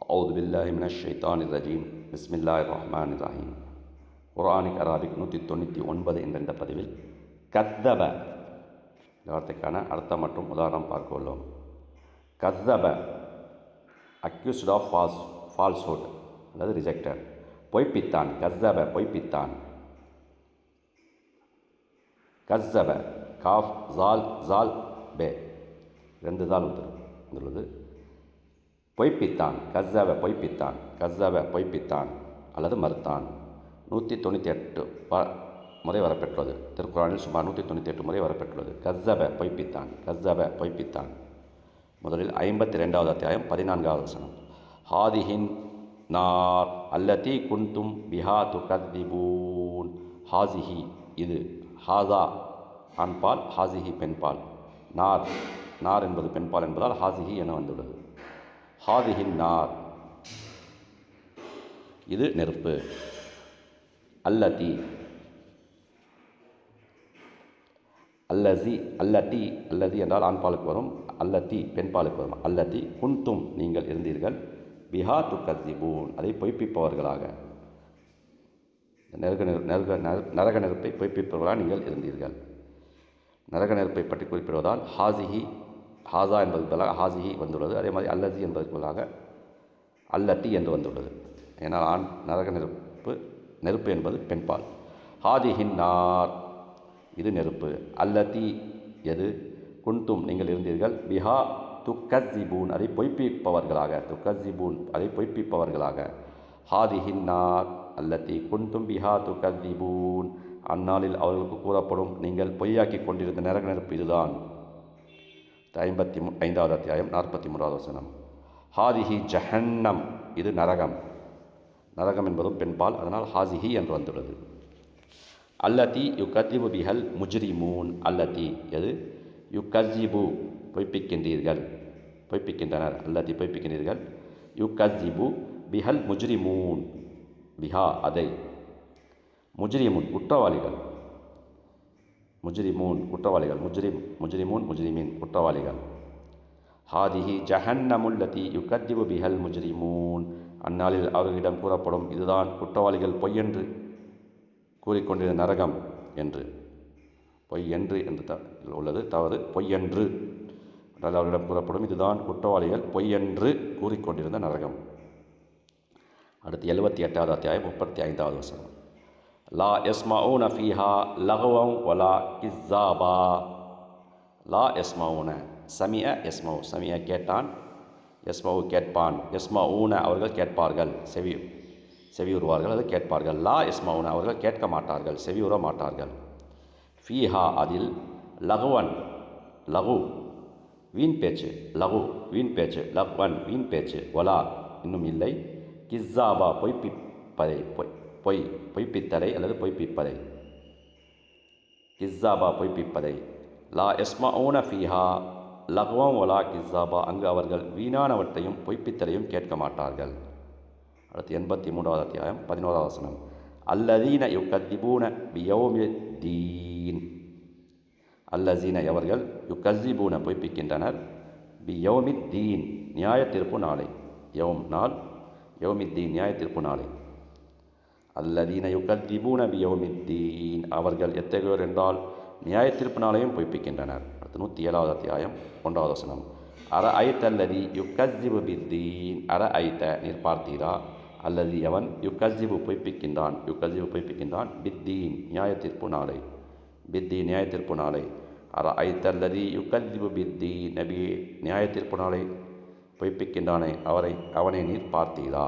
அவுது பில்லாஹி மினஷ் ஷைத்தானிர் ரஜீம் பிஸ்மில்லாஹிர் ரஹ்மானிர் ரஹீம். குர்ஆனிக் அரபிக் 199 என்ற இந்த பதிவில் கத்தப இந்த வார்த்தைக்கான அர்த்தம் மற்றும் உதாரணம் பார்க்க உள்ளோம். கத்தப அக்யூஸ்ட் ஆஃப் ஃபால்ஸ்ஹுட் அல்லது ரிஜெக்டட். பொய்ப்பித்தான். கத்தப பொய்ப்பித்தான். கஸ்ஸப காஃப் ஜால் ஜால் பே 2 தால் வந்துள்ளது. பொய்ப்பித்தான். கஸ்ஸப பொய்ப்பித்தான். கஸ்ஸப பொய்ப்பித்தான் அல்லது மறுத்தான். 198 முறை வரப்பெற்றுள்ளது. திருக்குறானில் சுமார் 198 முறை வரப்பெற்றுள்ளது. கஸ்ஸப பொய்ப்பித்தான். கஸ்ஸப பொய்ப்பித்தான். முதலில் 52வது அத்தியாயம் 14வது வசனம். ஹாதிஹின் நார் அல்லதி குன்தும் பிஹா துகத்திபூன். ஹாசிஹி இது. ஹாதா ஆண்பால், ஹாசிஹி பெண்பால். நார் நார் என்பது பெண்பால் என்பதால் ஹாசிஹி என வந்துள்ளது. ஹாதிஹின் நார் இது நெருப்பு. அல்லதி அல்லதி அல்லதி அல்லதி என்றால் ஆண்பாலுக்கு வரும். அல்லதி பெண்பாலுக்கு வரும். அல்லதி குன்தும் நீங்கள் இருந்தீர்கள். பிஹா துகத்திபூன் அதை பொய்ப்பிப்பவர்களாக, நரக நெருப்பை பொய்ப்பிப்பவர்களாக நீங்கள் இருந்தீர்கள். நரக நெருப்பை பற்றி குறிப்பிடுவதால் ஹாசிஹி ஹாசா என்பதற்கு பதிலாக ஹாசிஹி வந்துள்ளது. அதே மாதிரி அல்லதி என்பதற்கு பதிலாக அல்லத்தி என்று வந்துள்ளது. ஏனால் நரக நெருப்பு என்பது பெண்பால். ஹாதிஹின் நார் இது நெருப்பு. அல்லத்தி எது? குன்தும் நீங்கள் இருந்தீர்கள். பிஹா துக்கஸிபூன் அதை பொய்ப்பிப்பவர்களாக. துக்கஸிபூன் அதை பொய்ப்பிப்பவர்களாக. ஹாதிஹின் நார் அல்லத்தி குன்தும் பிஹா துக்கஸிபூன் அந்நாளில் அவர்களுக்கு கூறப்படும் நீங்கள் பொய்யாக்கி கொண்டிருந்த நரக நெருப்பு இதுதான். 55வது அத்தியாயம் 43வது வசனம். ஹாதிஹி ஜஹன்னம் இது நரகம். நரகம் என்பதும் பெண்பால், அதனால் ஹாசிஹி என்று வந்துள்ளது. அல்லதி யுகத்திபு பிஹல் முஜ்ரிமூன். அல்லதி எது? யுகஸிபு பொய்ப்பிக்கின்றீர்கள், பொய்ப்பிக்கின்றனர். அல்லதி பொய்ப்பிக்கின்றீர்கள். யுகஸிபு பிஹல் முஜ்ரிமூன் பிஹா அதை. முஜ்ரிமுன் குற்றவாளிகள். முஜ்ரிமூன் குற்றவாளிகள். முஜ்ரிமூன் முஜ்ரிமீன் குற்றவாளிகள். ஹாதிஹி ஜஹன்னமுல்லதி யுகத்திபு பிஹல் முஜ்ரிமூன் அந்நாளில் அவர்களிடம் கூறப்படும் இதுதான் குற்றவாளிகள் பொய்யென்று கூறிக்கொண்டிருந்த நரகம் என்று. பொய்யென்று என்று உள்ளது, தவறு. பொய்யென்று என்றால் அவர்களிடம் கூறப்படும் இதுதான் குற்றவாளிகள் பொய்யென்று கூறிக்கொண்டிருந்த நரகம். அடுத்து 78வது அத்தியாயம் 35வது வசனம். லா யஸ்மஊன ஃபீஹா லஹ்வன் வலா கிஸ்ஸாபா. லா யஸ்மஊன சமிஅ யஸ்மஉ சமிஅ கேட்டான், யஸ்மஉ கேட்பான், யஸ்மஊன அவர்கள் கேட்பார்கள், செவியுறுவார்கள், அது கேட்பார்கள். லா யஸ்மஊன அவர்கள் கேட்க மாட்டார்கள், செவியுற மாட்டார்கள். ஃபீஹா அதில் லஹ்வன் லகு வீண் பேச்சு, லகு வீண் பேச்சு, லஹ்வன் வீண் பேச்சு, வலா இன்னும் இல்லை, கிஸ்ஸாபா பொய்ப்பிப்பதை பொய்ப்பித்தலை அல்லது பொய்ப்பிப்பதை. கிஸ்ஸாபா பொய்ப்பிப்பதை. லா யஸ்மஊன ஃபீஹா லஹ்வன் வலா கிஸ்ஸாபா அங்கு அவர்கள் வீணானவற்றையும் பொய்ப்பித்தலையும் கேட்க மாட்டார்கள். அடுத்து 83வது அத்தியாயம் 11வது வசனம். அல்லதீன யுகத்திபூன பியௌமித்தீன். அல்லதீன எவர்கள் யுகஸிபூன பொய்ப்பிக்கின்றனர். பியௌமித்தீன் நியாய தீர்ப்பு நாளை. யௌம் நாள், யௌமித்தீன் நியாய தீர்ப்பு நாளை. அல்லதீன யுகத்திபூன பியௌமித்தீன் அவர்கள் எத்தகையோர் என்றால் நியாய தீர்ப்பு நாளையும் பொய்ப்பிக்கின்றனர். அடுத்து 107வது அத்தியாயம் 1வது வசனம். அர ஐத்த அல்லதி யுகஸிபு பித்தீன். அர ஐத்த நீர் பார்த்தீரா? அல்லது எவன் யுகஸிபு பொய்ப்பிக்கின்றான், யுகஸிபு பொய்ப்பிக்கின்றான், பித்தீன் நியாய தீர்ப்பு நாளை. பித்தீன் நியாய தீர்ப்பு நாளை. அர ஐத்த அல்லதி யுகஸிபு பித்தீன் நபி நியாய தீர்ப்பு நாளை பொய்ப்பிக்கின்றானே அவனை நீர் பார்த்தீரா?